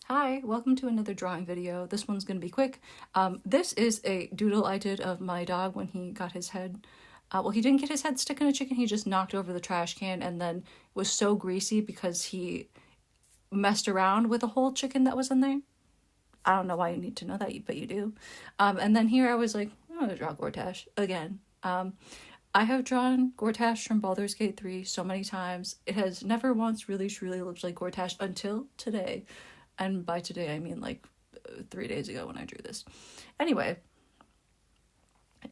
Hi, welcome to another drawing video. This one's gonna be quick. This is a doodle I did of my dog when he got his head. Well, he didn't get his head stuck in a chicken, he just knocked over the trash can and then was so greasy because he messed around with a whole chicken that was in there. I don't know why you need to know that, but you do. And then here I was like, I'm gonna draw Gortash again. I have drawn Gortash from Baldur's Gate 3 so many times. It has never once really truly looked like Gortash until today. And by today, I mean like 3 days ago when I drew this. Anyway,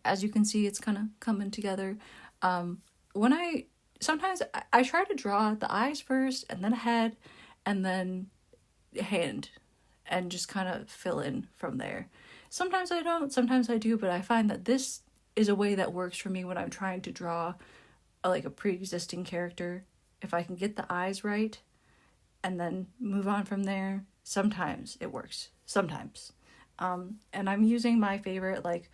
as you can see, it's kind of coming together. Sometimes I try to draw the eyes first and then a head and then hand and just kind of fill in from there. Sometimes I don't, sometimes I do, but I find that this is a way that works for me when I'm trying to draw like a pre-existing character. If I can get the eyes right and then move on from there, sometimes it works, sometimes. And I'm using my favorite like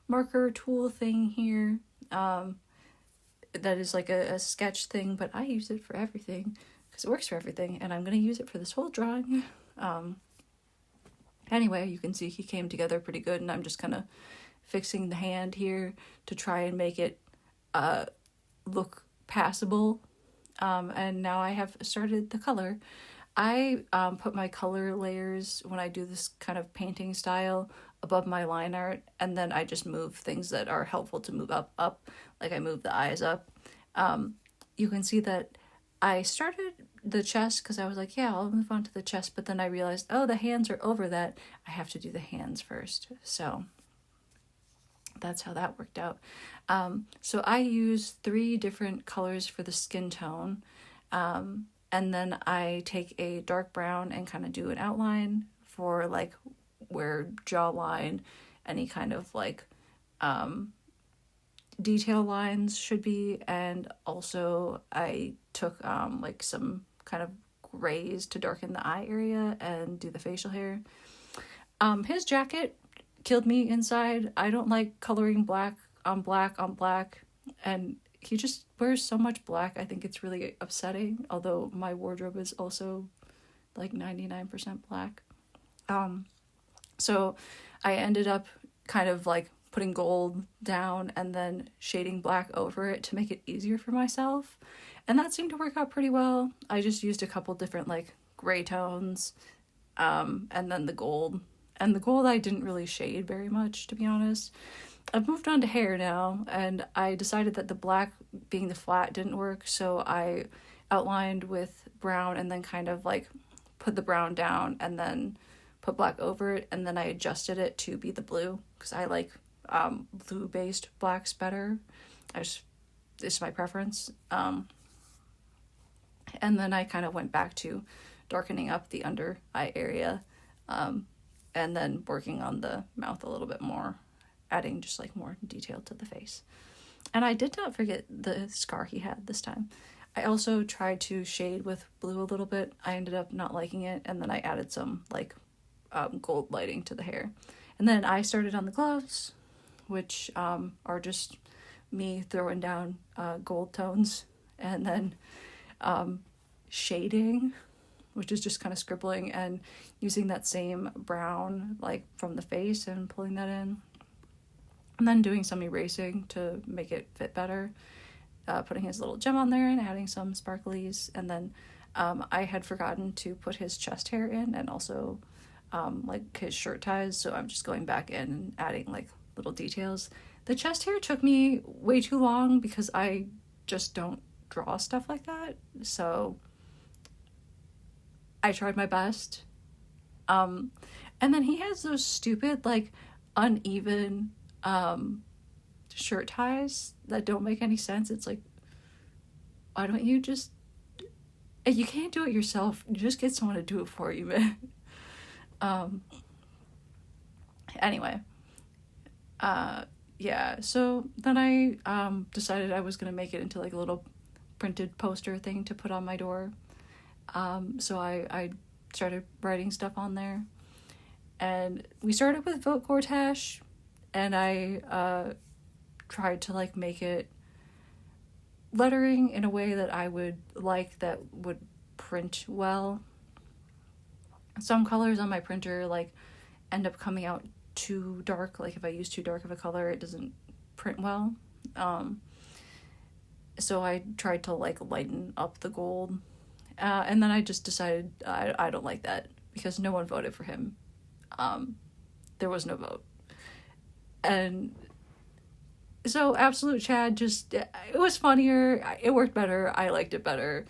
marker tool thing here. That is like a sketch thing, but I use it for everything because it works for everything, and I'm gonna use it for this whole drawing. Anyway, you can see he came together pretty good, and I'm just kind of fixing the hand here to try and make it look passable. And now I have started the color. I put my color layers when I do this kind of painting style above my line art, and then I just move things that are helpful to move up. Like I move the eyes up. You can see that I started the chest because I was like, yeah, I'll move on to the chest, but then I realized, oh, the hands are over that. I have to do the hands first. So that's how that worked out. So I use 3 different colors for the skin tone. And then I take a dark brown and kind of do an outline for like where jawline, any kind of like detail lines should be. And also I took like some kind of grays to darken the eye area and do the facial hair. His jacket killed me inside. I don't like coloring black on black on black, and he just wears so much black. I think it's really upsetting, although my wardrobe is also like 99% black. So I ended up kind of like putting gold down and then shading black over it to make it easier for myself. And that seemed to work out pretty well. I just used a couple different like gray tones, and then the gold. And the gold I didn't really shade very much, to be honest. I've moved on to hair now, and I decided that the black being the flat didn't work, so I outlined with brown and then kind of like put the brown down and then put black over it, and then I adjusted it to be the blue because I like blue-based blacks better. It's my preference. And then I kind of went back to darkening up the under eye area, and then working on the mouth a little bit more, adding just like more detail to the face. And I did not forget the scar he had this time. I also tried to shade with blue a little bit. I ended up not liking it, and then I added some like gold lighting to the hair. And then I started on the gloves, which are just me throwing down gold tones, and then shading, which is just kind of scribbling and using that same brown like from the face and pulling that in. And then doing some erasing to make it fit better. Putting his little gem on there and adding some sparklies. And then I had forgotten to put his chest hair in and also like his shirt ties. So I'm just going back in and adding like little details. The chest hair took me way too long because I just don't draw stuff like that. So I tried my best. And then he has those stupid like uneven shirt ties that don't make any sense. It's like, why don't you just, if you can't do it yourself, just get someone to do it for you, man. Anyway, yeah, so then I decided I was gonna make it into like a little printed poster thing to put on my door. So I started writing stuff on there, and we started with Vote Gortash, and I tried to like make it lettering in a way that I would like, that would print well. Some colors on my printer like end up coming out too dark. Like if I use too dark of a color, it doesn't print well. So I tried to like lighten up the gold. And then I just decided I don't like that because no one voted for him. There was no vote. And so Absolute Chad just, it was funnier. It worked better. I liked it better.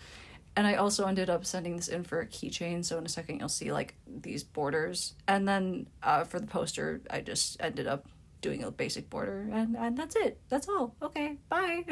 And I also ended up sending this in for a keychain. So in a second, you'll see like these borders. And then for the poster, I just ended up doing a basic border. And that's it. That's all. Okay, bye.